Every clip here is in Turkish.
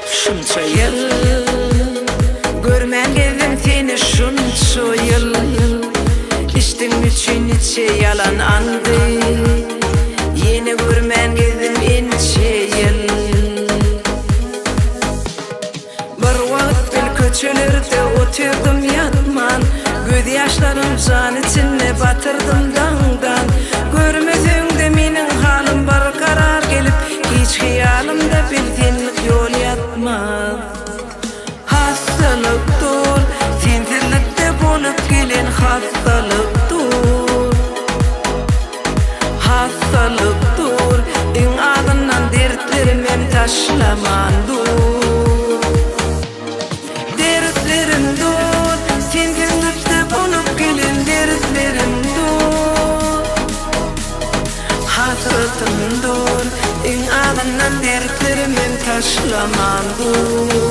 Şunça yıl görmen gezdim seni, şunça yıl İçtim üçün içe yalan andı. Yeni görmen gezdim inçe yıl. Bir vakit bil köçelerde oturdum yatman, göz yaşlarım can içine batırdım dağdan. Görmesem de menin halim barkarar gelip, hiç hayalimde bildiğinlik yol yatmaz. Hastalıktır, sensizlikte bolup gelen hastalıktır. Hastalıktır, en ağzından dertlerim hem taşlamandır. Dertlerim dur, sensizlikte bolup gelen dertlerim dur. Hasretim dur, en ağzından dertlerim hem taşlamandır.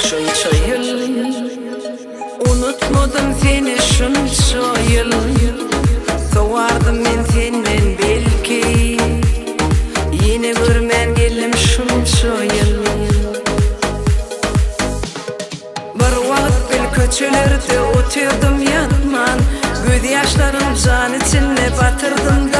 Şunça yıl unutmadım seni, şunça yıl sovardım men senden belki. Yine görmen geldim şunça yıl. Bir vakit bil köçelerde oturdum yatman, göz yaşlarım can içine batırdım da.